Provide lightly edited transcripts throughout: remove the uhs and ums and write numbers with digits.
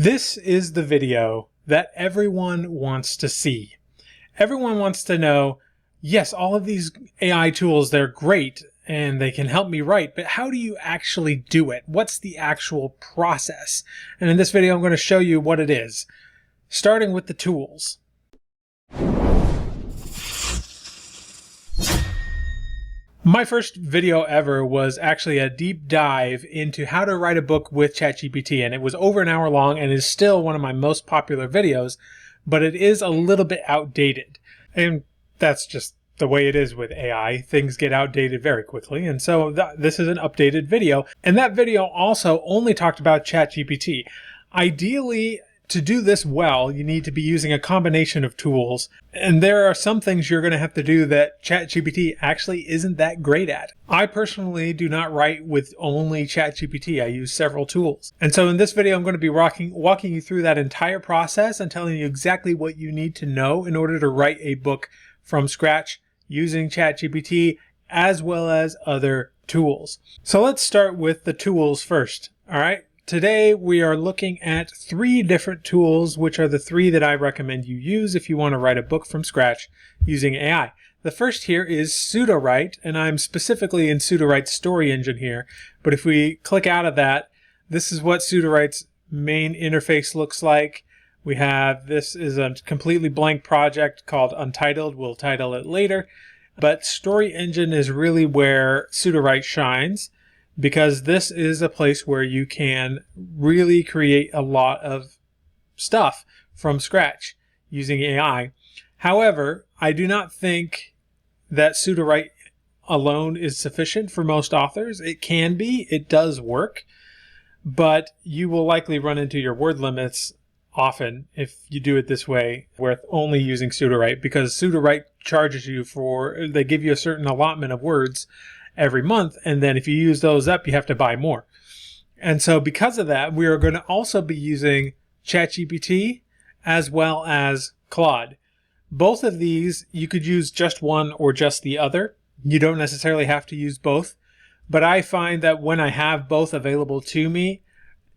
This is the video that everyone wants to see. Everyone wants to know, yes, all of these AI tools, they're great and they can help me write, but how do you actually do it? What's the actual process? And in this video, I'm going to show you what it is, starting with the tools. My first video ever was actually a deep dive into how to write a book with ChatGPT, and it was over an hour long and is still one of my most popular videos, but it is a little bit outdated. And that's just the way it is with AI. Things get outdated very quickly, and so this is an updated video. And that video also only talked about ChatGPT. Ideally, to do this well, you need to be using a combination of tools, and there are some things you're going to have to do that ChatGPT actually isn't that great at. I personally do not write with only ChatGPT. I use several tools. And so in this video, I'm going to be walking you through that entire process and telling you exactly what you need to know in order to write a book from scratch using ChatGPT as well as other tools. So let's start with the tools first. All right. Today, we are looking at 3 different tools, which are the 3 that I recommend you use if you want to write a book from scratch using AI. The first here is Sudowrite, and I'm specifically in Sudowrite's story engine here. But if we click out of that, this is what Sudowrite's main interface looks like. We have, this is a completely blank project called Untitled. We'll title it later. But story engine is really where Sudowrite shines, because this is a place where you can really create a lot of stuff from scratch using AI. However, I do not think that Sudowrite alone is sufficient for most authors. It can be, it does work, but you will likely run into your word limits often if you do it this way with only using Sudowrite, because Sudowrite charges you they give you a certain allotment of words every month, and then if you use those up, you have to buy more. And so because of that, we are going to also be using ChatGPT as well as Claude. Both of these, you could use just one or just the other. You don't necessarily have to use both, but I find that when I have both available to me,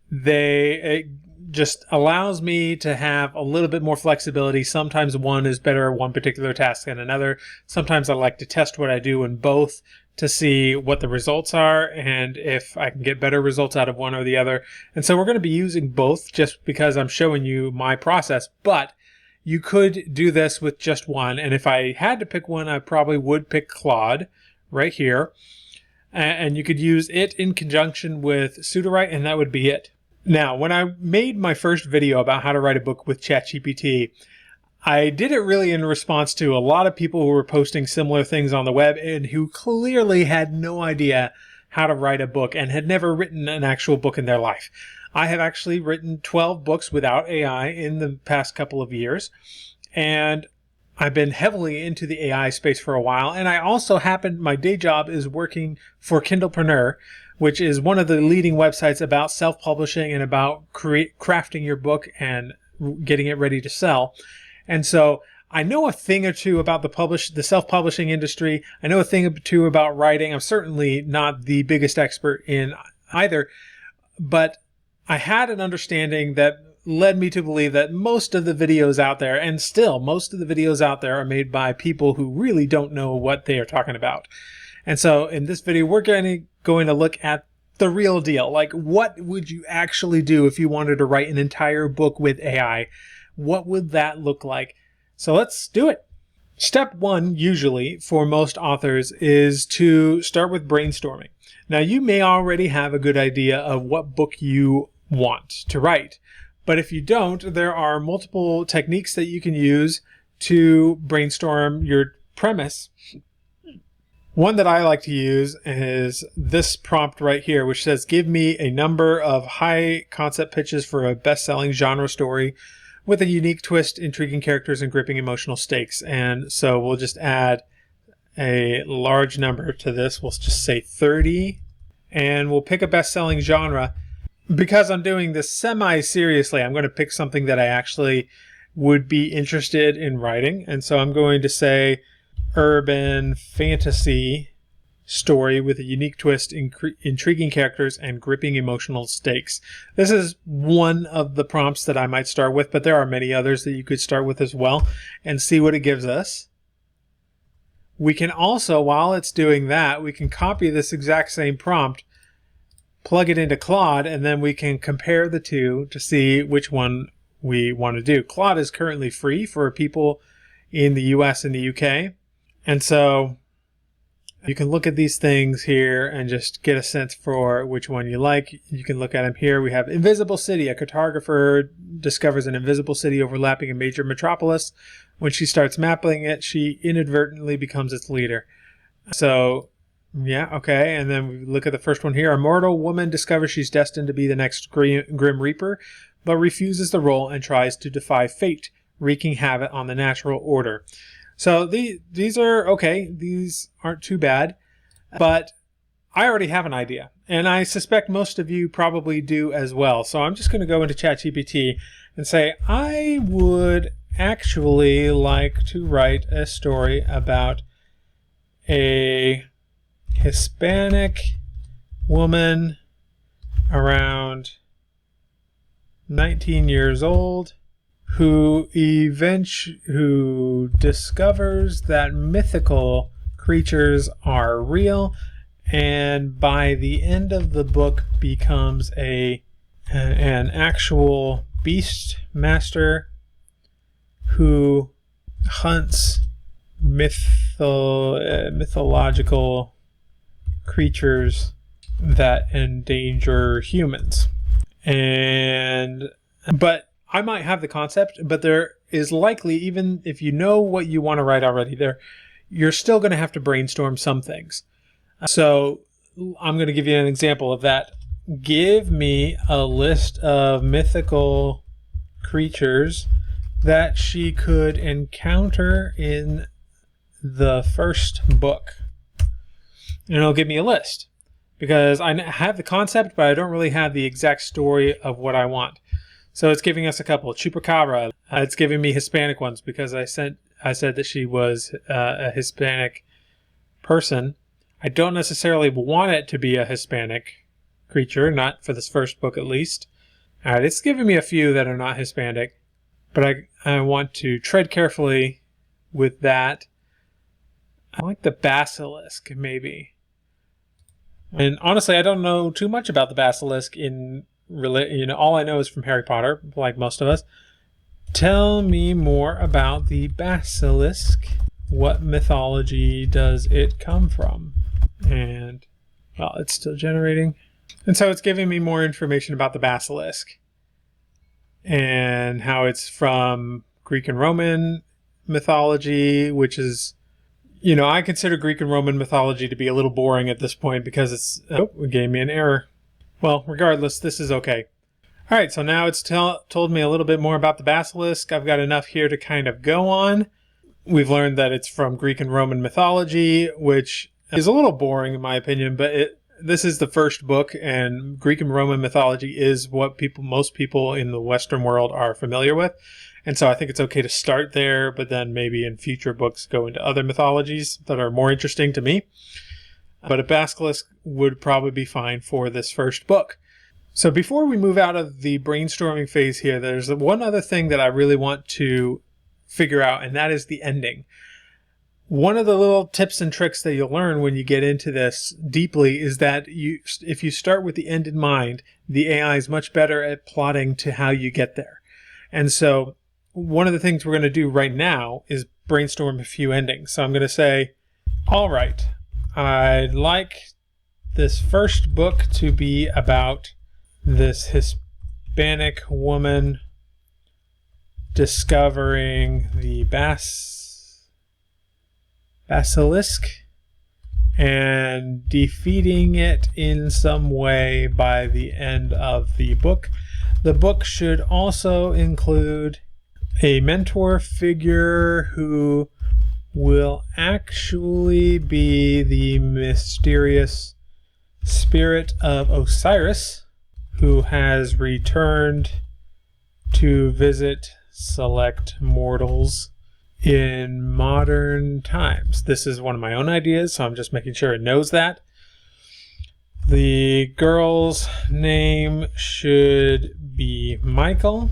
it just allows me to have a little bit more flexibility. Sometimes one is better at one particular task than another. Sometimes I like to test what I do in both to see what the results are and if I can get better results out of one or the other. And so we're going to be using both just because I'm showing you my process, but you could do this with just one. And if I had to pick one, I probably would pick Claude right here. And you could use it in conjunction with Sudowrite, and that would be it. Now, when I made my first video about how to write a book with ChatGPT, I did it really in response to a lot of people who were posting similar things on the web and who clearly had no idea how to write a book and had never written an actual book in their life. I have actually written 12 books without AI in the past couple of years, and I've been heavily into the AI space for a while. And I also my day job is working for Kindlepreneur, which is one of the leading websites about self-publishing and about crafting your book and getting it ready to sell. And so I know a thing or two about the self-publishing industry. I know a thing or two about writing. I'm certainly not the biggest expert in either, but I had an understanding that led me to believe that most of the videos out there, and still most of the videos out there, are made by people who really don't know what they are talking about. And so in this video, we're going to look at the real deal. Like, what would you actually do if you wanted to write an entire book with AI? What would that look like? So let's do it. Step 1, usually, for most authors, is to start with brainstorming. Now, you may already have a good idea of what book you want to write, but if you don't, there are multiple techniques that you can use to brainstorm your premise. One that I like to use is this prompt right here, which says, give me a number of high concept pitches for a best-selling genre story with a unique twist, intriguing characters, and gripping emotional stakes. And so we'll just add a large number to this. We'll just say 30, and we'll pick a best-selling genre. Because I'm doing this semi-seriously, I'm going to pick something that I actually would be interested in writing. And so I'm going to say urban fantasy story with a unique twist, intriguing characters, and gripping emotional stakes. This is one of the prompts that I might start with, but there are many others that you could start with as well and see what it gives us. We can also, while it's doing that, we can copy this exact same prompt, plug it into Claude, and then we can compare the two to see which one we want to do. Claude is currently free for people in the US and the UK. And so you can look at these things here and just get a sense for which one you like. You can look at them here. We have Invisible City. A cartographer discovers an invisible city overlapping a major metropolis. When she starts mapping it, she inadvertently becomes its leader. So, yeah, okay. And then we look at the first one here. A mortal woman discovers she's destined to be the next Grim Reaper, but refuses the role and tries to defy fate, wreaking havoc on the natural order. So these are okay. These aren't too bad, but I already have an idea, and I suspect most of you probably do as well. So I'm just going to go into ChatGPT and say, I would actually like to write a story about a Hispanic woman around 19 years old who discovers that mythical creatures are real, and by the end of the book becomes an actual beast master who hunts mythological creatures that endanger humans. But I might have the concept, but there is likely, even if you know what you want to write already, you're still going to have to brainstorm some things. So I'm going to give you an example of that. Give me a list of mythical creatures that she could encounter in the first book. And it'll give me a list, because I have the concept, but I don't really have the exact story of what I want. So it's giving us a couple. Chupacabra. It's giving me Hispanic ones because I said that she was a Hispanic person. I don't necessarily want it to be a Hispanic creature, not for this first book at least. All right, it's giving me a few that are not Hispanic, but I want to tread carefully with that. I like the basilisk, maybe. And honestly, I don't know too much about the basilisk all I know is from Harry Potter, like most of us. Tell me more about the basilisk. What mythology does it come from? And, well, it's still generating. And so it's giving me more information about the basilisk and how it's from Greek and Roman mythology, which is, I consider Greek and Roman mythology to be a little boring at this point because it gave me an error. Well, regardless, this is okay. All right, so now it's told me a little bit more about the basilisk. I've got enough here to kind of go on. We've learned that it's from Greek and Roman mythology, which is a little boring in my opinion, but this is the first book, and Greek and Roman mythology is what most people in the Western world are familiar with. And so I think it's okay to start there, but then maybe in future books go into other mythologies that are more interesting to me. But a basilisk would probably be fine for this first book. So before we move out of the brainstorming phase here, there's one other thing that I really want to figure out, and that is the ending. One of the little tips and tricks that you'll learn when you get into this deeply is that if you start with the end in mind, the AI is much better at plotting to how you get there. And so one of the things we're going to do right now is brainstorm a few endings. So I'm going to say, all right, I'd like this first book to be about this Hispanic woman discovering the basilisk and defeating it in some way by the end of the book. The book should also include a mentor figure who will actually be the mysterious spirit of Osiris, who has returned to visit select mortals. in modern times. This is one of my own ideas, so I'm just making sure it knows that. The girl's name should be Michael.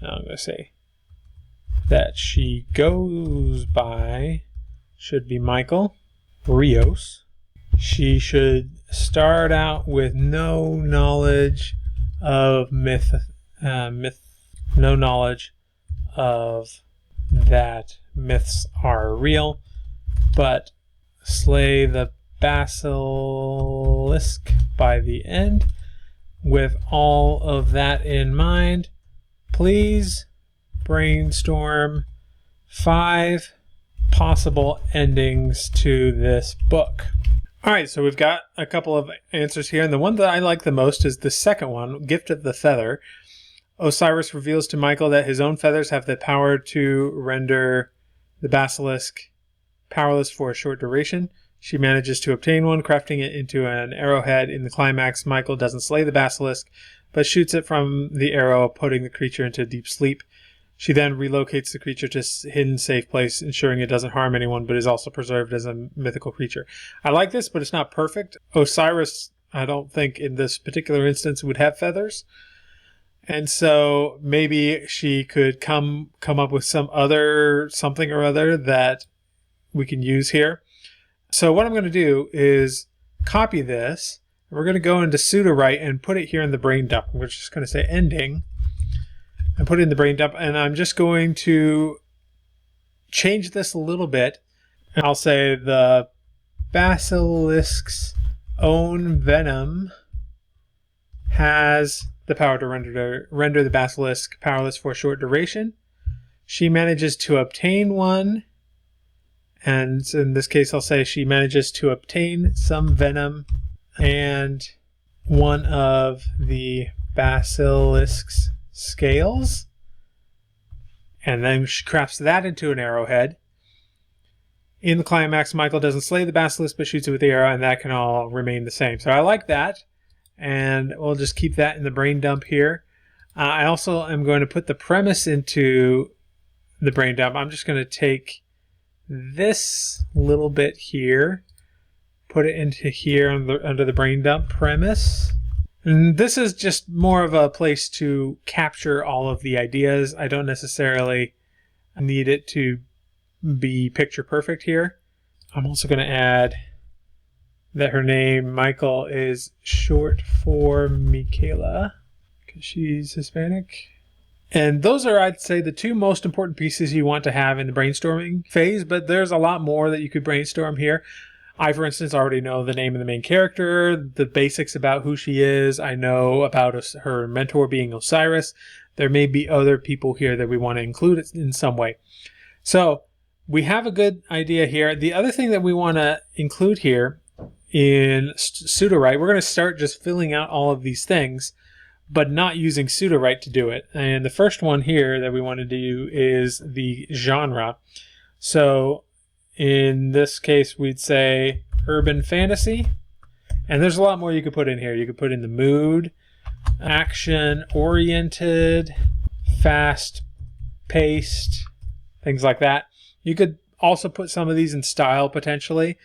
Now I'm going to say that she goes by should be Michael Rios. She should start out with no knowledge of no knowledge of that myths are real, but slay the basilisk by the end. With all of that in mind, please brainstorm 5 possible endings to this book. All right, so we've got a couple of answers here, and the one that I like the most is the second one, Gift of the Feather. Osiris reveals to Michael that his own feathers have the power to render the basilisk powerless for a short duration. She manages to obtain one, crafting it into an arrowhead. In the climax, Michael doesn't slay the basilisk, but shoots it from the arrow, putting the creature into deep sleep. She then relocates the creature to a hidden, safe place, ensuring it doesn't harm anyone, but is also preserved as a mythical creature. I like this, but it's not perfect. Osiris, I don't think in this particular instance would have feathers. And so maybe she could come up with something or other that we can use here. So what I'm going to do is copy this. We're going to go into pseudo-write and put it here in the brain dump. We're just going to say ending and put it in the brain dump. And I'm just going to change this a little bit. And I'll say the basilisk's own venom has the power to render the basilisk powerless for a short duration. She manages to obtain one. And in this case, I'll say she manages to obtain some venom and one of the basilisk's scales. And then she crafts that into an arrowhead. In the climax, Michael doesn't slay the basilisk, but shoots it with the arrow, and that can all remain the same. So I like that. And we'll just keep that in the brain dump here. I also am going to put the premise into the brain dump. I'm just going to take this little bit here, put it into here under the brain dump premise. And this is just more of a place to capture all of the ideas. I don't necessarily need it to be picture perfect here. I'm also going to add that her name, Michael, is short for Michaela because she's Hispanic. And those are, I'd say, the 2 most important pieces you want to have in the brainstorming phase, but there's a lot more that you could brainstorm here. I, for instance, already know the name of the main character, the basics about who she is. I know about her mentor being Osiris. There may be other people here that we want to include in some way. So we have a good idea here. The other thing that we want to include here in pseudo-write, we're going to start just filling out all of these things, but not using pseudo-write to do it. And the first one here that we want to do is the genre. So in this case, we'd say urban fantasy. And there's a lot more you could put in here. You could put in the mood, action-oriented, fast-paced, things like that. You could also put some of these in style potentially,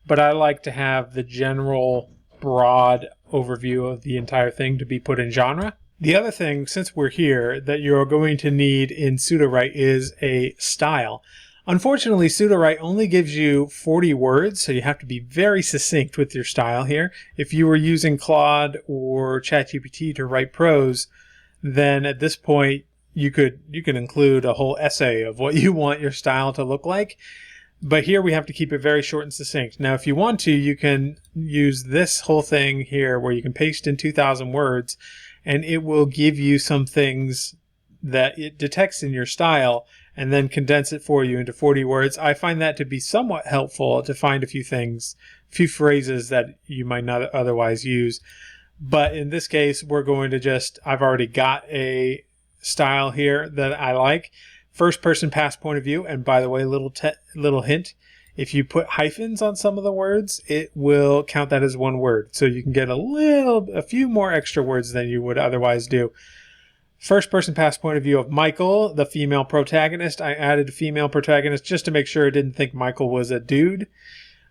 but I like to have the general broad overview of the entire thing to be put in genre. The other thing, since we're here, that you're going to need in pseudo-write is a style. Unfortunately, pseudo-write only gives you 40 words, so you have to be very succinct with your style here. If you were using Claude or ChatGPT to write prose, then at this point you can include a whole essay of what you want your style to look like. But here we have to keep it very short and succinct. Now, if you want to, you can use this whole thing here where you can paste in 2,000 words, and it will give you some things that it detects in your style and then condense it for you into 40 words. I find that to be somewhat helpful to find a few things, a few phrases that you might not otherwise use. But in this case, we're going to just, I've already got a style here that I like. First person past point of view, and by the way, little hint, if you put hyphens on some of the words, it will count that as one word. So you can get a few more extra words than you would otherwise do. First person pass point of view of Michael, the female protagonist. I added a female protagonist just to make sure I didn't think Michael was a dude.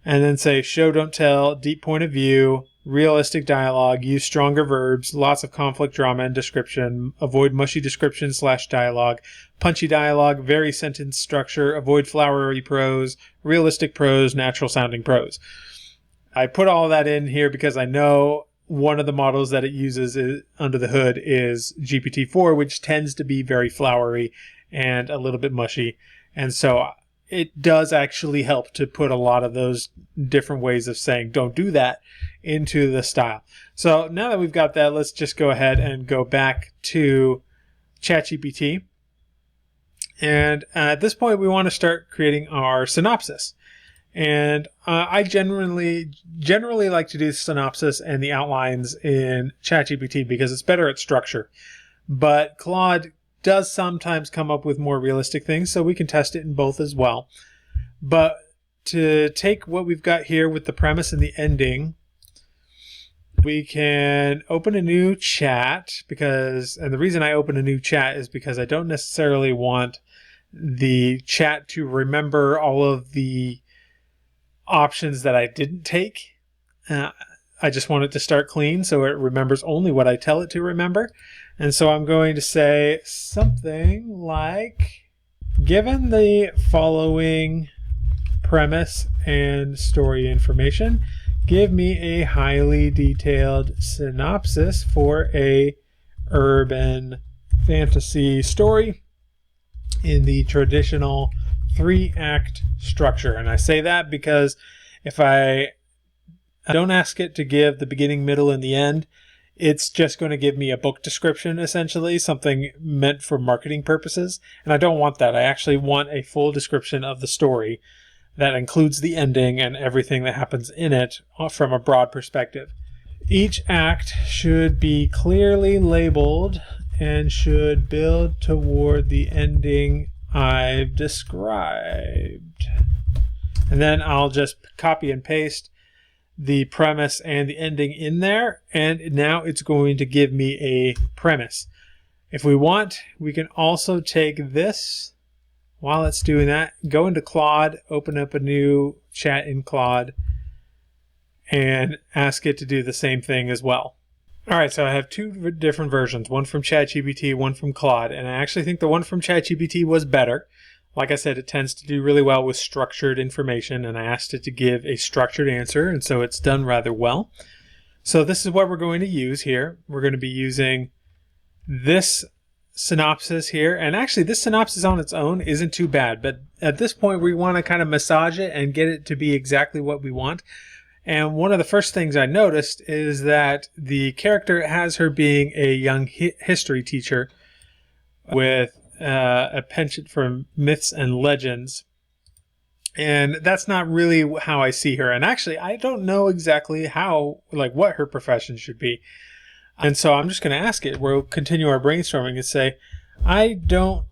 And then say show, don't tell, deep point of view, realistic dialogue, use stronger verbs, lots of conflict, drama, and description, avoid mushy description / dialogue, punchy dialogue, very sentence structure, avoid flowery prose, realistic prose, natural sounding prose. I put all that in here because I know one of the models that it uses under the hood is GPT-4, which tends to be very flowery and a little bit mushy. And so it does actually help to put a lot of those different ways of saying don't do that into the style. So now that we've got that, let's just go ahead and go back to ChatGPT. And at this point, we want to start creating our synopsis. And I generally like to do synopsis and the outlines in ChatGPT because it's better at structure. But Claude does sometimes come up with more realistic things, so we can test it in both as well. But to take what we've got here with the premise and the ending, we can open a new chat and the reason I open a new chat is because I don't necessarily want the chat to remember all of the options that I didn't take. I just want it to start clean so it remembers only what I tell it to remember. And so I'm going to say something like, given the following premise and story information, give me a highly detailed synopsis for a urban fantasy story in the traditional 3-act structure. And I say that because if I don't ask it to give the beginning, middle, and the end, it's just going to give me a book description, essentially, something meant for marketing purposes. And I don't want that. I actually want a full description of the story that includes the ending and everything that happens in it from a broad perspective. Each act should be clearly labeled and should build toward the ending I've described. And then I'll just copy and paste the premise and the ending in there, and now it's going to give me a premise. If we want, we can also take this while it's doing that, go into Claude, open up a new chat in Claude, and ask it to do the same thing as well. All right, so I have two different versions, one from ChatGPT, one from Claude, and I actually think the one from ChatGPT was better. Like I said, it tends to do really well with structured information, and I asked it to give a structured answer, and so it's done rather well. So this is what we're going to use here. We're going to be using this synopsis here, and actually this synopsis on its own isn't too bad, but at this point we want to kind of massage it and get it to be exactly what we want. And one of the first things I noticed is that the character has her being a young history teacher with a penchant for myths and legends. And that's not really how I see her. And actually, I don't know exactly what her profession should be. And so I'm just going to ask it. We'll continue our brainstorming and say, I don't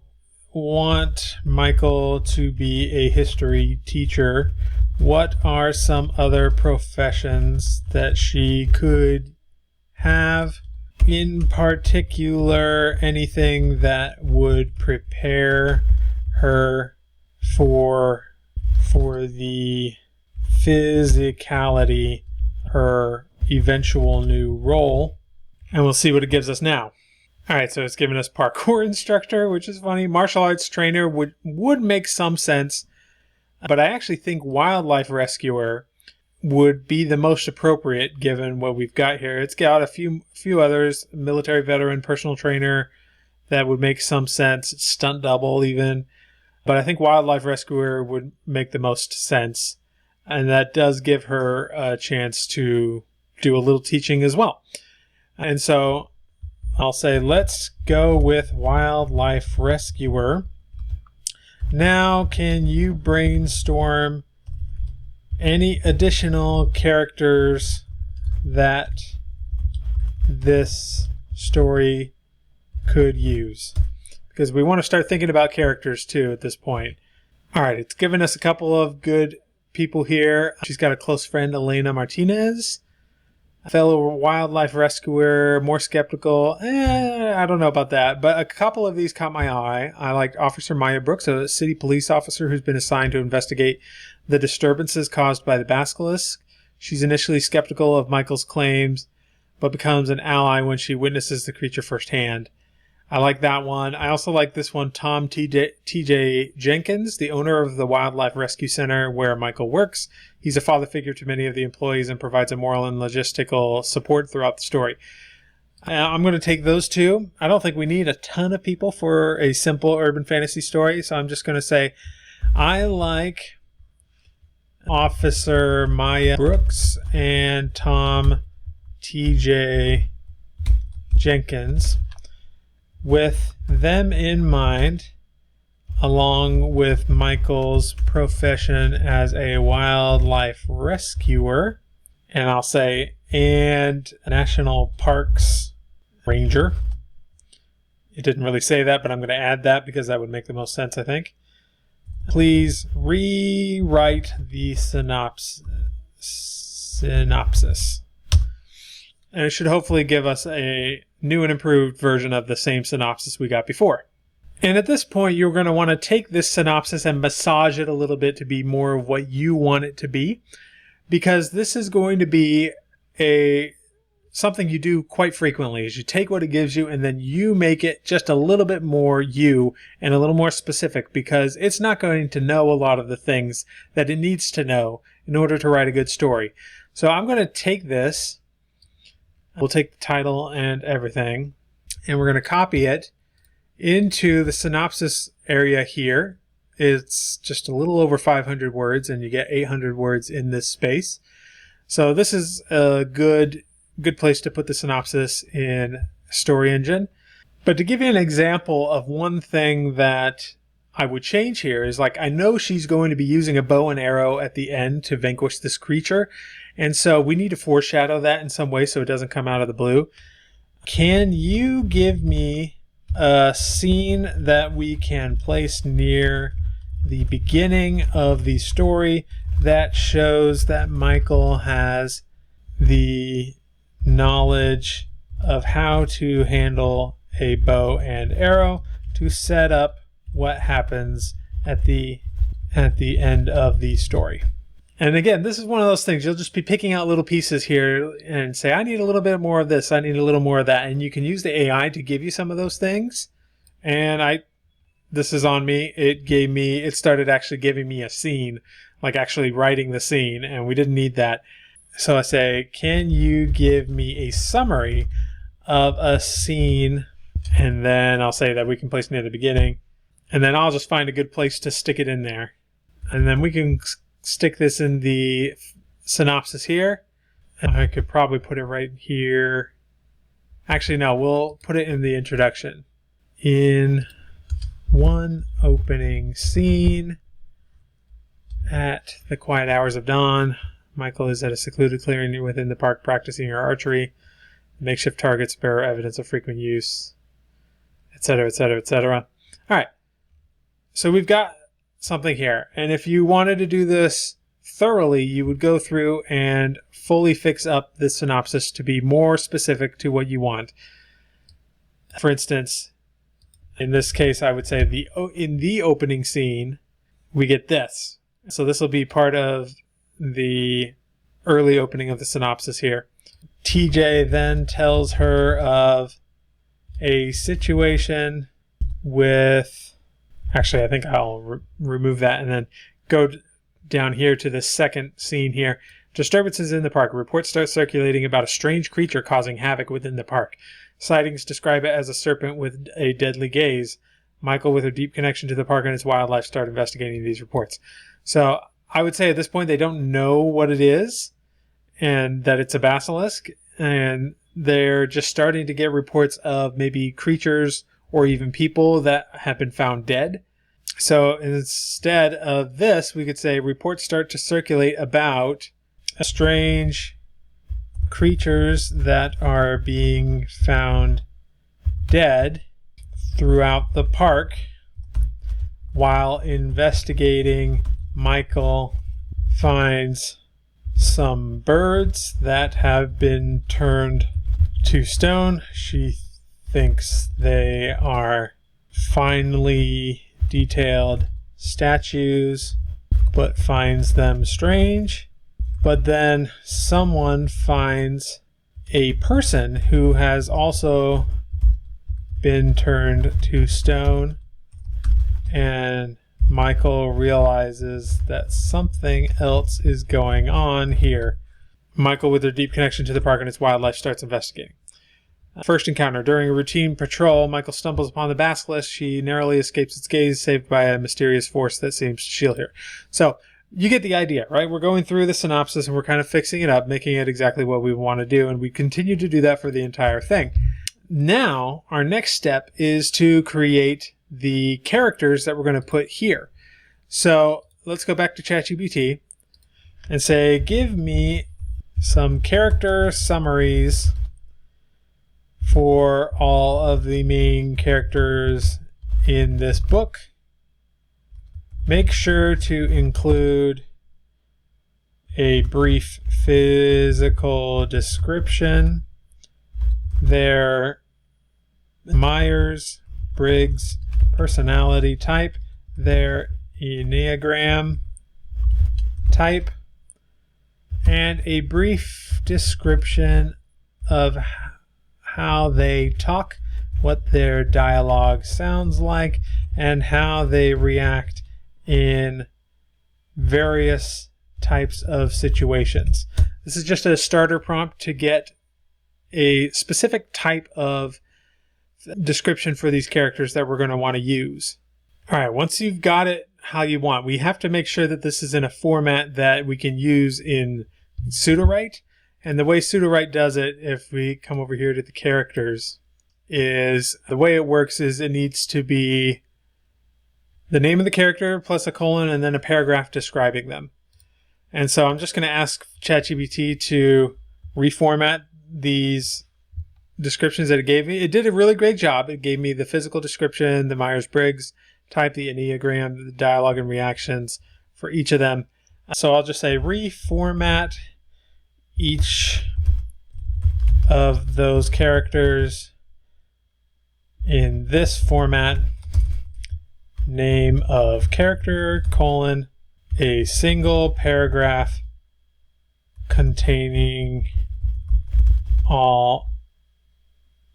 want Michael to be a history teacher. What are some other professions that she could have? In particular, anything that would prepare her for the physicality, her eventual new role. And we'll see what it gives us now. All right, so it's given us parkour instructor, which is funny. Martial arts trainer would make some sense, but I actually think wildlife rescuer would be the most appropriate given what we've got here. It's got a few others, military veteran, personal trainer, that would make some sense, stunt double even. But I think wildlife rescuer would make the most sense. And that does give her a chance to do a little teaching as well. And so I'll say, let's go with wildlife rescuer. Now, can you brainstorm any additional characters that this story could use? Because we want to start thinking about characters too at this point. All right, it's given us a couple of good people here. She's got a close friend, Elena Martinez. A fellow wildlife rescuer, more skeptical. I don't know about that. But a couple of these caught my eye. I liked Officer Maya Brooks, a city police officer who's been assigned to investigate the disturbances caused by the basilisk. She's initially skeptical of Michael's claims, but becomes an ally when she witnesses the creature firsthand. I like that one. I also like this one, Tom T.J. Jenkins, the owner of the Wildlife Rescue Center where Michael works. He's a father figure to many of the employees and provides a moral and logistical support throughout the story. I'm going to take those two. I don't think we need a ton of people for a simple urban fantasy story, so I'm just going to say I like Officer Maya Brooks and Tom T.J. Jenkins. With them in mind, along with Michael's profession as a wildlife rescuer, and I'll say, and a national parks ranger. It didn't really say that, but I'm going to add that because that would make the most sense, I think. Please rewrite the synopsis. And it should hopefully give us a new and improved version of the same synopsis we got before. And at this point, you're going to want to take this synopsis and massage it a little bit to be more of what you want it to be, because this is going to be something you do quite frequently, is you take what it gives you and then you make it just a little bit more you and a little more specific, because it's not going to know a lot of the things that it needs to know in order to write a good story. So I'm going to take this. We'll take the title and everything, and we're going to copy it into the synopsis area here. It's just a little over 500 words, and you get 800 words in this space. So this is a good place to put the synopsis in Story Engine. But to give you an example of one thing that I would change here is, like, I know she's going to be using a bow and arrow at the end to vanquish this creature. And so we need to foreshadow that in some way so it doesn't come out of the blue. Can you give me a scene that we can place near the beginning of the story that shows that Michael has the knowledge of how to handle a bow and arrow to set up what happens at the end of the story? And again, this is one of those things, you'll just be picking out little pieces here and say, I need a little bit more of this, I need a little more of that. And you can use the AI to give you some of those things. And this is on me. It started actually giving me a scene, like actually writing the scene, and we didn't need that. So I say, can you give me a summary of a scene? And then I'll say that we can place near the beginning. And then I'll just find a good place to stick it in there. And then we can stick this in the synopsis here. And I could probably put it right here. Actually, no, we'll put it in the introduction. In one opening scene at the quiet hours of dawn, Michael is at a secluded clearing within the park practicing her archery. Makeshift targets bear evidence of frequent use, etc., etc., etc. All right. So we've got something here. And if you wanted to do this thoroughly, you would go through and fully fix up the synopsis to be more specific to what you want. For instance, in this case, I would say in the opening scene, we get this. So this will be part of the early opening of the synopsis here. TJ then tells her of a situation with... Actually, I think I'll remove that and then go down here to the second scene here. Disturbances in the park. Reports start circulating about a strange creature causing havoc within the park. Sightings describe it as a serpent with a deadly gaze. Michael, with her deep connection to the park and its wildlife, start investigating these reports. So I would say at this point they don't know what it is and that it's a basilisk. And they're just starting to get reports of maybe creatures or even people that have been found dead. So instead of this, we could say reports start to circulate about strange creatures that are being found dead throughout the park. While investigating, Michael finds some birds that have been turned to stone. She thinks they are finely detailed statues, but finds them strange. But then someone finds a person who has also been turned to stone, and Michael realizes that something else is going on here. Michael, with her deep connection to the park and its wildlife, starts investigating. First encounter. During a routine patrol, Michael stumbles upon the basilisk. She narrowly escapes its gaze, saved by a mysterious force that seems to shield her. So, you get the idea, right? We're going through the synopsis and we're kind of fixing it up, making it exactly what we want to do, and we continue to do that for the entire thing. Now, our next step is to create the characters that we're going to put here. So, let's go back to ChatGPT and say, give me some character summaries for all of the main characters in this book. Make sure to include a brief physical description, their Myers-Briggs personality type, their Enneagram type, and a brief description of how they talk, what their dialogue sounds like, and how they react in various types of situations. This is just a starter prompt to get a specific type of description for these characters that we're going to want to use. All right, once you've got it how you want, we have to make sure that this is in a format that we can use in pseudowrite. And the way pseudowrite does it, if we come over here to the characters, is the way it works is it needs to be the name of the character plus a colon and then a paragraph describing them. And so I'm just going to ask ChatGPT to reformat these descriptions that it gave me. It did a really great job. It gave me the physical description, the Myers-Briggs type, the Enneagram, the dialogue and reactions for each of them. So I'll just say reformat each of those characters in this format. Name of character, colon, a single paragraph containing all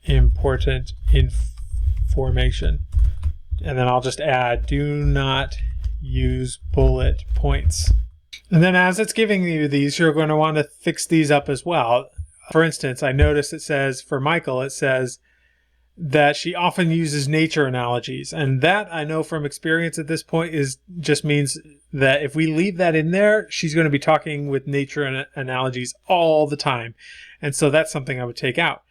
important information. And then I'll just add, do not use bullet points. And then as it's giving you these, you're going to want to fix these up as well. For instance, I noticed it says, for Michael, it says that she often uses nature analogies. And that, I know from experience at this point, just means that if we leave that in there, she's going to be talking with nature analogies all the time. And so that's something I would take out.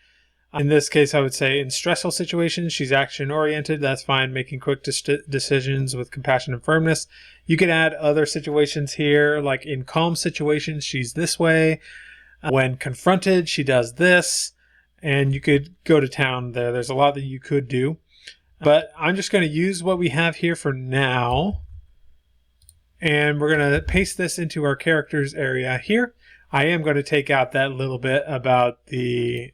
In this case, I would say in stressful situations, she's action-oriented. That's fine, making quick decisions with compassion and firmness. You could add other situations here, like in calm situations, she's this way. When confronted, she does this. And you could go to town there. There's a lot that you could do. But I'm just going to use what we have here for now. And we're going to paste this into our characters area here. I am going to take out that little bit about the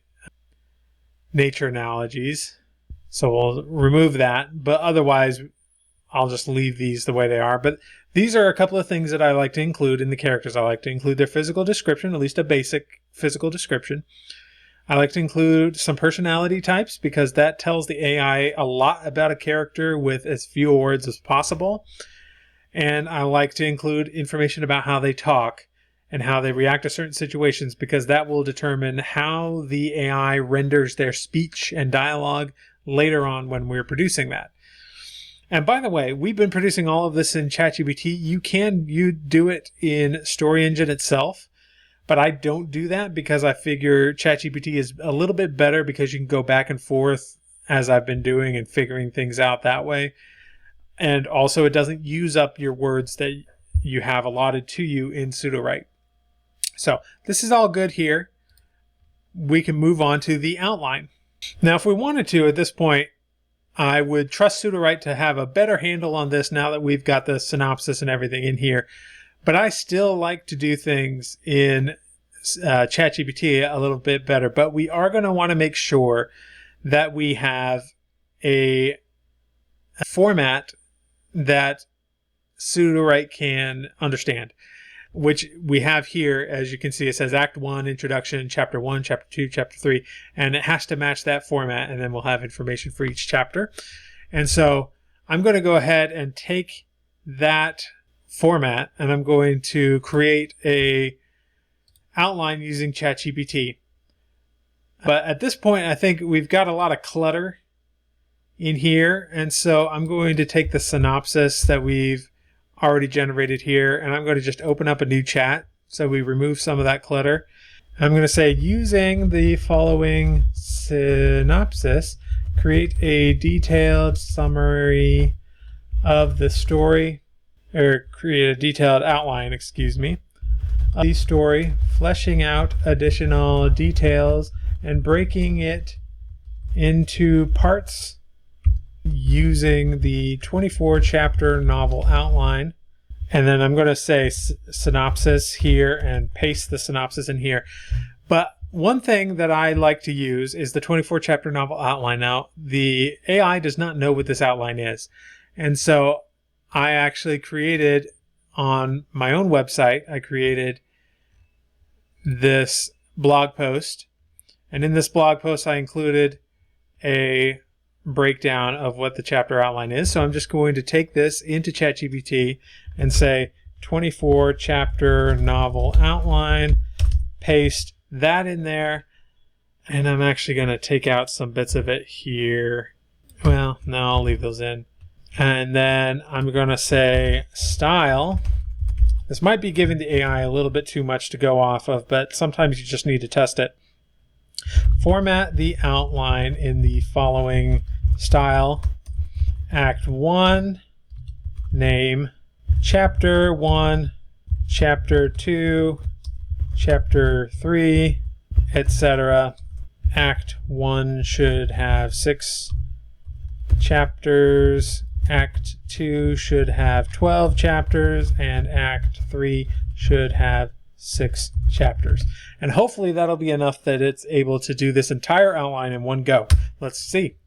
nature analogies. So we'll remove that. But otherwise, I'll just leave these the way they are. But these are a couple of things that I like to include in the characters. I like to include their physical description, at least a basic physical description. I like to include some personality types because that tells the AI a lot about a character with as few words as possible. And I like to include information about how they talk and how they react to certain situations because that will determine how the AI renders their speech and dialogue later on when we're producing that. And by the way, we've been producing all of this in ChatGPT. You do it in Story Engine itself. But I don't do that because I figure ChatGPT is a little bit better because you can go back and forth as I've been doing and figuring things out that way. And also it doesn't use up your words that you have allotted to you in pseudowrite. So this is all good here. We can move on to the outline. Now, if we wanted to at this point, I would trust pseudowrite to have a better handle on this now that we've got the synopsis and everything in here. But I still like to do things in ChatGPT a little bit better. But we are going to want to make sure that we have a format that Sudowrite can understand, which we have here. As you can see, it says Act 1, Introduction, Chapter 1, Chapter 2, Chapter 3, and it has to match that format, and then we'll have information for each chapter. And so I'm going to go ahead and take that format, and I'm going to create a outline using ChatGPT. But at this point, I think we've got a lot of clutter in here, and so I'm going to take the synopsis that we've already generated here, and I'm going to just open up a new chat so we remove some of that clutter. I'm going to say, using the following synopsis, create a detailed summary of the story, or create a detailed outline, excuse me, of the story, fleshing out additional details and breaking it into parts using the 24 chapter novel outline. And then I'm going to say synopsis here and paste the synopsis in here. But one thing that I like to use is the 24 chapter novel outline. Now, the AI does not know what this outline is. And so I actually created on my own website, I created this blog post. And in this blog post, I included a breakdown of what the chapter outline is. So I'm just going to take this into ChatGPT and say 24 chapter novel outline, paste that in there, and I'm actually going to take out some bits of it here. Well, no, I'll leave those in. And then I'm going to say style. This might be giving the AI a little bit too much to go off of, but sometimes you just need to test it. Format the outline in the following style. Act 1, name, Chapter 1, Chapter 2, Chapter 3, etc. Act 1 should have 6 chapters. Act 2 should have 12 chapters, and Act 3 should have 6 chapters. And hopefully that'll be enough that it's able to do this entire outline in one go. Let's see.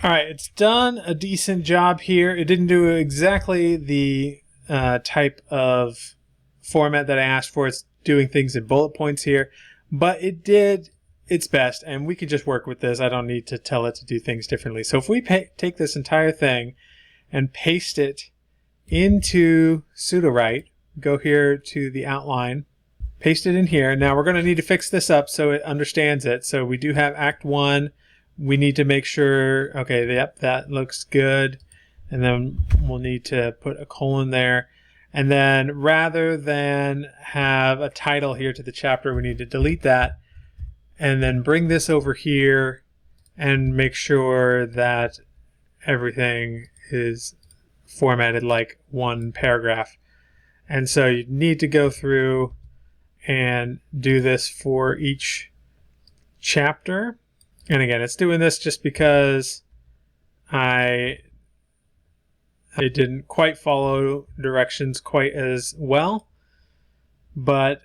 All right, it's done a decent job here. It didn't do exactly the type of format that I asked for. It's doing things in bullet points here, but it did its best, and we can just work with this. I don't need to tell it to do things differently. So if we take this entire thing and paste it into Sudowrite, go here to the outline, paste it in here. Now we're going to need to fix this up so it understands it. So we do have Act 1. We need to make sure, okay, yep, that looks good. And then we'll need to put a colon there. And then rather than have a title here to the chapter, we need to delete that. And then bring this over here and make sure that everything is formatted like one paragraph. And so you need to go through and do this for each chapter. And again, it's doing this just because I didn't quite follow directions quite as well. But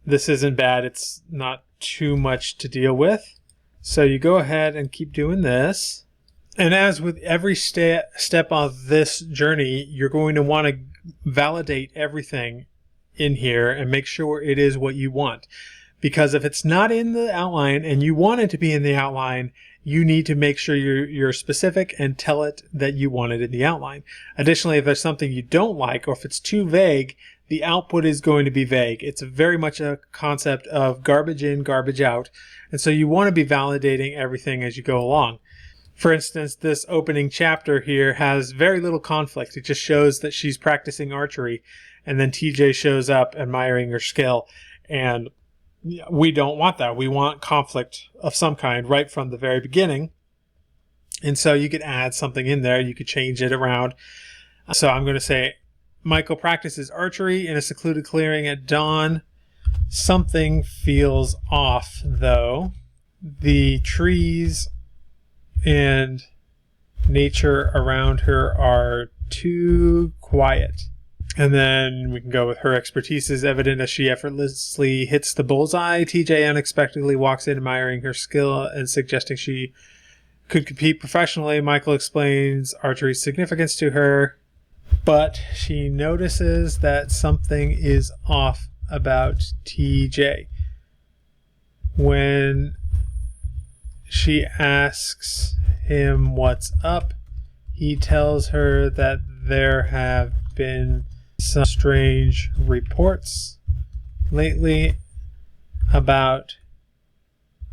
this isn't bad. It's not too much to deal with. So you go ahead and keep doing this. And as with every step of this journey, you're going to want to validate everything in here and make sure it is what you want. Because if it's not in the outline and you want it to be in the outline, you need to make sure you're specific and tell it that you want it in the outline. Additionally, if there's something you don't like or if it's too vague, the output is going to be vague. It's very much a concept of garbage in, garbage out. And so you want to be validating everything as you go along. For instance, this opening chapter here has very little conflict. It just shows that she's practicing archery, and then TJ shows up admiring her skill. And we don't want that. We want conflict of some kind right from the very beginning. And so you could add something in there. You could change it around. So I'm going to say, Michael practices archery in a secluded clearing at dawn. Something feels off, though. The trees and nature around her are too quiet. And then we can go with her expertise is evident as she effortlessly hits the bullseye. TJ unexpectedly walks in, admiring her skill and suggesting she could compete professionally. Michael explains archery's significance to her, but she notices that something is off about TJ. When she asks him what's up, he tells her that there have been some strange reports lately about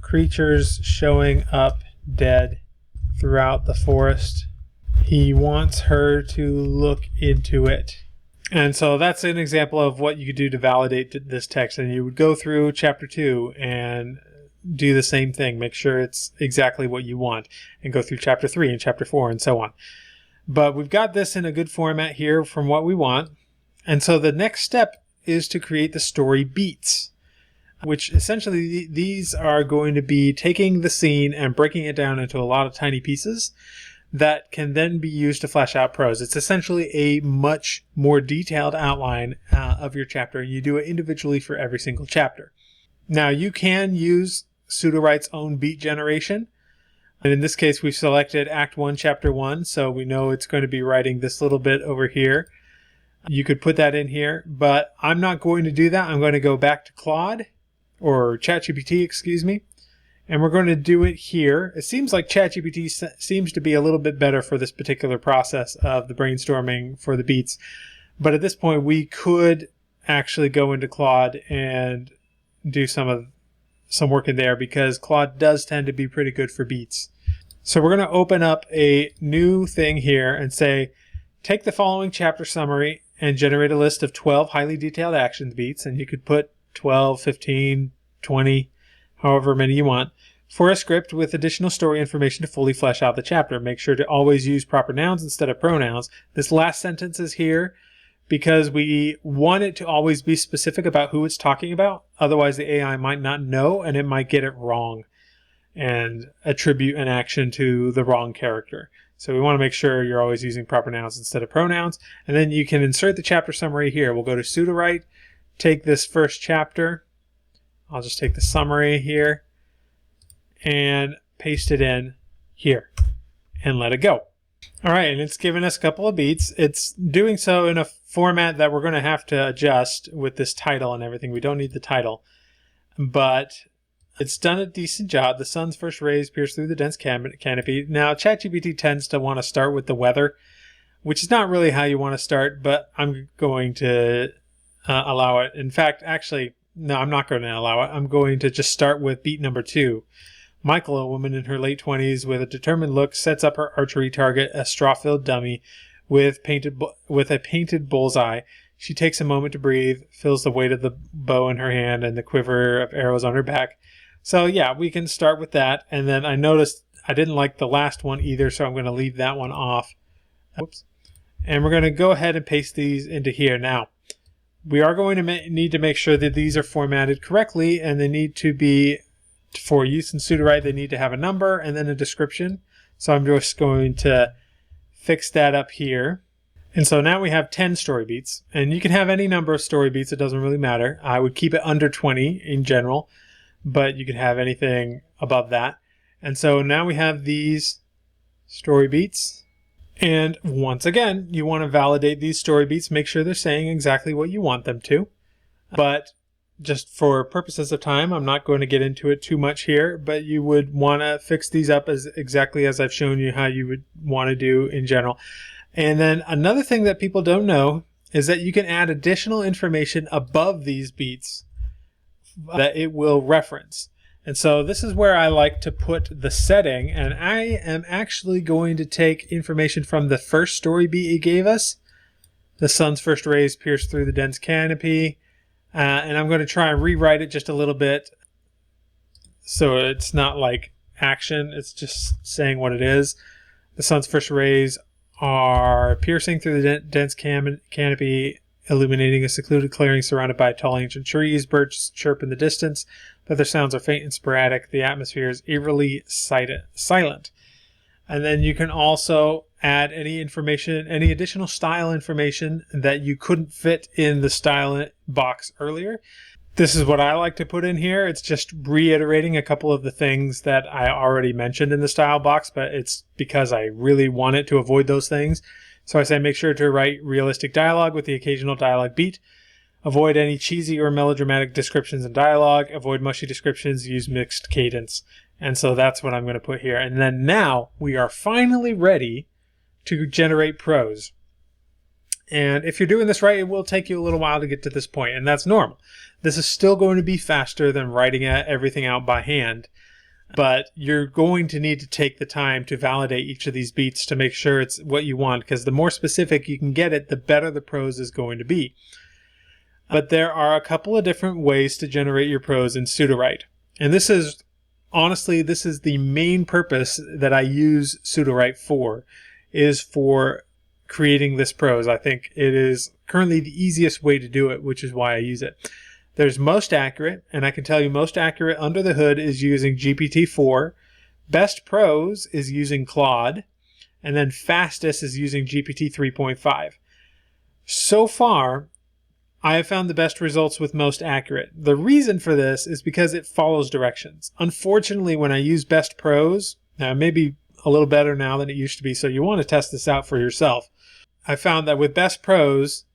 creatures showing up dead throughout the forest. He wants her to look into it. And so that's an example of what you could do to validate this text. And you would go through chapter 2 and do the same thing. Make sure it's exactly what you want. And go through chapter 3 and chapter 4 and so on. But we've got this in a good format here from what we want. And so the next step is to create the story beats, which essentially these are going to be taking the scene and breaking it down into a lot of tiny pieces that can then be used to flesh out prose. It's essentially a much more detailed outline of your chapter. You do it individually for every single chapter. Now you can use Sudowrite's own beat generation. And in this case, we've selected Act 1, Chapter 1, so we know it's going to be writing this little bit over here. You could put that in here, but I'm not going to do that. I'm going to go back to Claude, or ChatGPT, excuse me, and we're going to do it here. It seems like ChatGPT seems to be a little bit better for this particular process of the brainstorming for the beats, but at this point, we could actually go into Claude and do some work in there because Claude does tend to be pretty good for beats. So we're going to open up a new thing here and say, take the following chapter summary and generate a list of 12 highly detailed action beats. And you could put 12, 15, 20, however many you want, for a script with additional story information to fully flesh out the chapter. Make sure to always use proper nouns instead of pronouns. This last sentence is here because we want it to always be specific about who it's talking about. Otherwise, the AI might not know and it might get it wrong and attribute an action to the wrong character. So we want to make sure you're always using proper nouns instead of pronouns. And then you can insert the chapter summary here. We'll go to Sudowrite, take this first chapter. I'll just take the summary here and paste it in here and let it go. All right, and it's given us a couple of beats. It's doing so in a format that we're going to have to adjust with this title and everything. We don't need the title, but it's done a decent job. The sun's first rays pierce through the dense canopy. Now, ChatGPT tends to want to start with the weather, which is not really how you want to start, but I'm going to allow it. In fact, actually, no, I'm not going to allow it. I'm going to just start with beat number 2. Michael, a woman in her late 20s with a determined look, sets up her archery target, a straw-filled dummy with a painted bullseye. She takes a moment to breathe, feels the weight of the bow in her hand and the quiver of arrows on her back. So yeah, we can start with that. And then I noticed I didn't like the last one either, so I'm going to leave that one off. Whoops. And we're going to go ahead and paste these into here. Now, we are going to need to make sure that these are formatted correctly, and they need to be, for use in Sudowrite, they need to have a number and then a description. So I'm just going to fix that up here. And so now we have 10 story beats, and you can have any number of story beats. It doesn't really matter. I would keep it under 20 in general, but you can have anything above that. And so now we have these story beats. And once again, you want to validate these story beats, make sure they're saying exactly what you want them to. But just for purposes of time, I'm not going to get into it too much here, but you would want to fix these up as exactly as I've shown you how you would want to do in general. And then another thing that people don't know is that you can add additional information above these beats that it will reference. And so this is where I like to put the setting, and I am actually going to take information from the first story beat it gave us. The sun's first rays pierce through the dense canopy, and I'm going to try and rewrite it just a little bit so it's not like action, it's just saying what it is. The sun's first rays are piercing through the dense canopy, illuminating a secluded clearing surrounded by tall ancient trees. Birds chirp in the distance, but their sounds are faint and sporadic. The atmosphere is eerily silent. And then you can also add any information, any additional style information that you couldn't fit in the style box earlier. This is what I like to put in here. It's just reiterating a couple of the things that I already mentioned in the style box, but it's because I really wanted to avoid those things. So I say make sure to write realistic dialogue with the occasional dialogue beat. Avoid any cheesy or melodramatic descriptions in dialogue. Avoid mushy descriptions. Use mixed cadence. And so that's what I'm going to put here. And then now we are finally ready to generate prose. And if you're doing this right, it will take you a little while to get to this point, and that's normal. This is still going to be faster than writing everything out by hand, but you're going to need to take the time to validate each of these beats to make sure it's what you want, because the more specific you can get it, the better the prose is going to be. But there are a couple of different ways to generate your prose in Sudowrite. And this is, honestly, this is the main purpose that I use Sudowrite for, is for creating this prose. I think it is currently the easiest way to do it, which is why I use it. There's Most Accurate, and I can tell you Most Accurate under the hood is using GPT-4. Best Prose is using Claude, and then Fastest is using GPT 3.5. So far, I have found the best results with Most Accurate. The reason for this is because it follows directions. Unfortunately, when I use Best Prose, now maybe a little better now than it used to be, so you want to test this out for yourself. I found that with Best Prose,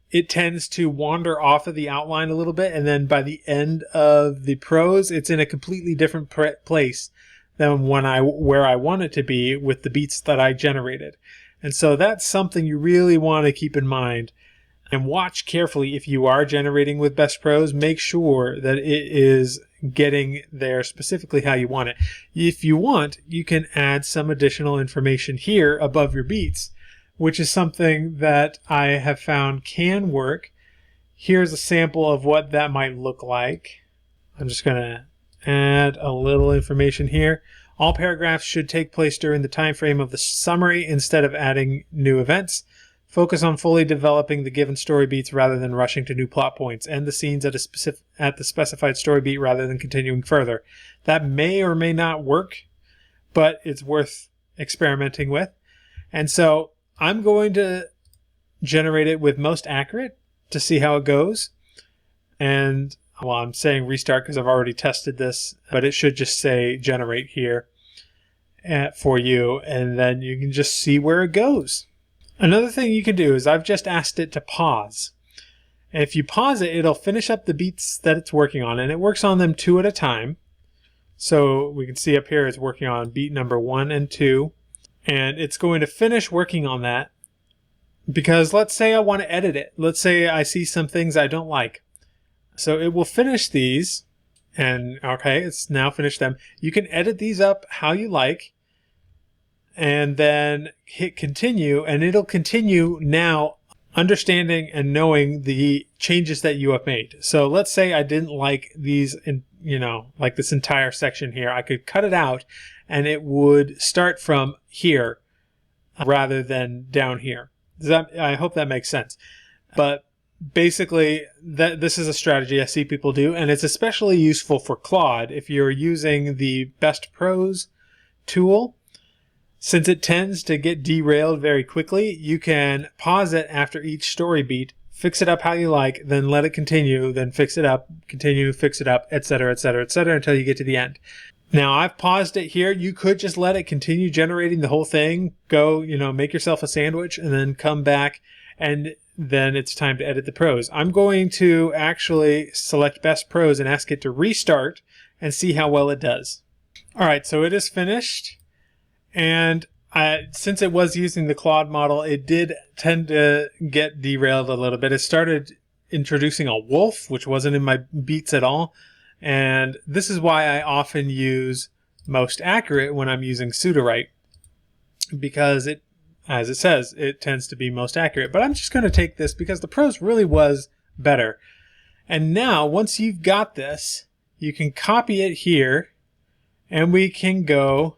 it tends to wander off of the outline a little bit, and then by the end of the prose, it's in a completely different place than where I want it to be with the beats that I generated. And so that's something you really want to keep in mind. And watch carefully if you are generating with Best Prose. Make sure that it is getting there specifically how you want it. If you want, you can add some additional information here above your beats, which is something that I have found can work. Here's a sample of what that might look like. I'm just going to add a little information here. All paragraphs should take place during the time frame of the summary instead of adding new events. Focus on fully developing the given story beats rather than rushing to new plot points. End the scenes at the specified story beat rather than continuing further. That may or may not work, but it's worth experimenting with. And so I'm going to generate it with Most Accurate to see how it goes. And well, I'm saying restart because I've already tested this, but it should just say generate here for you, and then you can just see where it goes. Another thing you can do is I've just asked it to pause. And if you pause it, it'll finish up the beats that it's working on, and it works on them 2 at a time. So we can see up here it's working on beat number 1 and 2. And it's going to finish working on that because let's say I want to edit it. Let's say I see some things I don't like. So it will finish these, and okay, it's now finished them. You can edit these up how you like, and then hit continue, and it'll continue now understanding and knowing the changes that you have made. So let's say I didn't like these, like this entire section here. I could cut it out, and it would start from here rather than down here. I hope that makes sense. But basically, this is a strategy I see people do, and it's especially useful for Claude if you're using the Best Prose tool. Since it tends to get derailed very quickly, you can pause it after each story beat, fix it up how you like, then let it continue, then fix it up, continue, fix it up, etc., etc., etc., until you get to the end. Now, I've paused it here. You could just let it continue generating the whole thing. Go, make yourself a sandwich and then come back, and then it's time to edit the prose. I'm going to actually select Best Prose and ask it to restart and see how well it does. All right, so it is finished. And since it was using the Claude model, it did tend to get derailed a little bit. It started introducing a wolf, which wasn't in my beats at all. And this is why I often use Most Accurate when I'm using Sudowrite, because it, as it says, it tends to be most accurate. But I'm just going to take this because the prose really was better. And now, once you've got this, you can copy it here, and we can go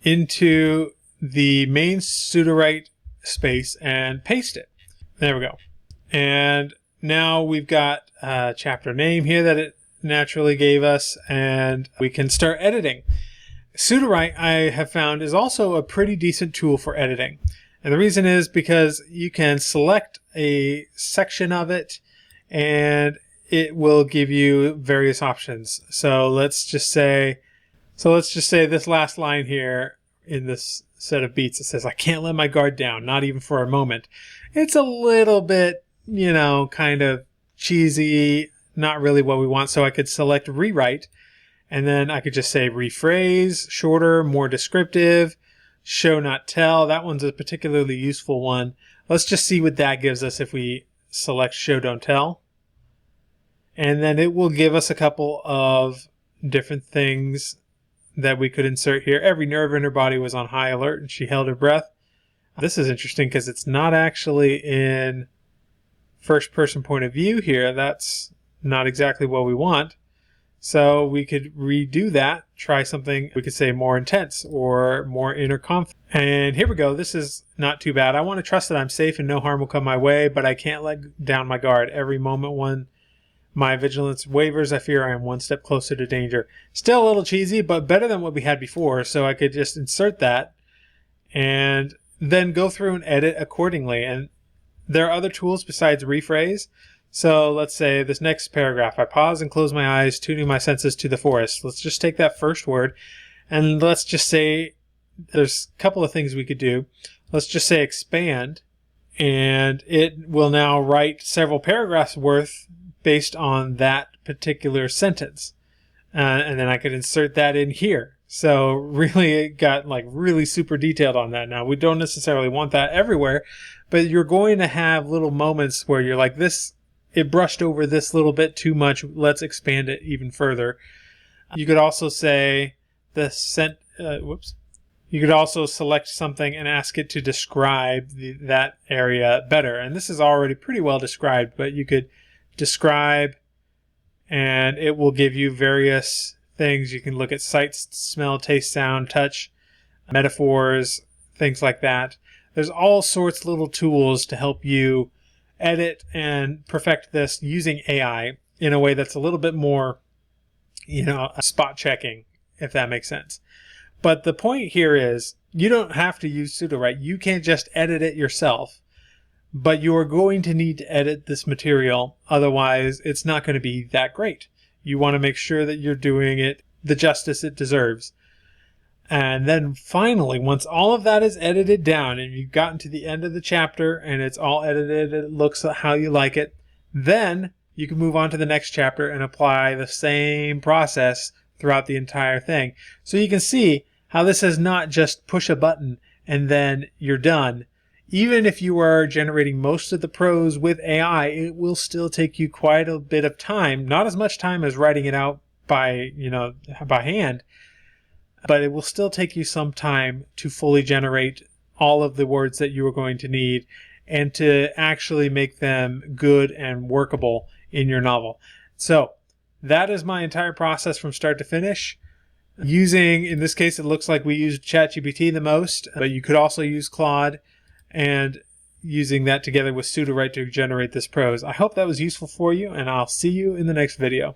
into the main Sudowrite space and paste it. There we go. And now we've got a chapter name here that it naturally gave us, and we can start editing. Sudowrite, I have found, is also a pretty decent tool for editing. And the reason is because you can select a section of it and it will give you various options. So let's just say this last line here in this set of beats, it says, I can't let my guard down, not even for a moment. It's a little bit, kind of cheesy, not really what we want. So I could select rewrite, and then I could just say rephrase, shorter, more descriptive, show not tell. That one's a particularly useful one. Let's just see what that gives us if we select show don't tell. And then it will give us a couple of different things that we could insert here. Every nerve in her body was on high alert and she held her breath. This is interesting because it's not actually in first person point of view here. That's not exactly what we want. So we could redo that, try something, we could say more intense or more inner conflict. And here we go. This is not too bad. I want to trust that I'm safe and no harm will come my way, but I can't let down my guard. Every moment when my vigilance wavers, I fear I am one step closer to danger. Still a little cheesy, but better than what we had before. So I could just insert that and then go through and edit accordingly. And there are other tools besides rephrase. So let's say this next paragraph, I pause and close my eyes, tuning my senses to the forest. Let's just take that first word and let's just say there's a couple of things we could do. Let's just say expand, and it will now write several paragraphs worth based on that particular sentence. And then I could insert that in here. So really it got like really super detailed on that. Now we don't necessarily want that everywhere, but you're going to have little moments where you're like, this, it brushed over this little bit too much. Let's expand it even further. You could also say you could also select something and ask it to describe that area better. And this is already pretty well described, but you could describe and it will give you various things. You can look at sight, smell, taste, sound, touch, metaphors, things like that. There's all sorts of little tools to help you edit and perfect this using AI in a way that's a little bit more, spot checking, if that makes sense. But the point here is you don't have to use pseudo-write. You can't just edit it yourself, but you are going to need to edit this material. Otherwise, it's not going to be that great. You want to make sure that you're doing it the justice it deserves. And then finally, once all of that is edited down and you've gotten to the end of the chapter and it's all edited, it looks how you like it, then you can move on to the next chapter and apply the same process throughout the entire thing. So you can see how this is not just push a button and then you're done. Even if you are generating most of the prose with AI, it will still take you quite a bit of time. Not as much time as writing it out by hand, but it will still take you some time to fully generate all of the words that you are going to need and to actually make them good and workable in your novel. So that is my entire process from start to finish. Using, in this case, it looks like we used ChatGPT the most, but you could also use Claude, and using that together with pseudo-write to generate this prose. I hope that was useful for you, and I'll see you in the next video.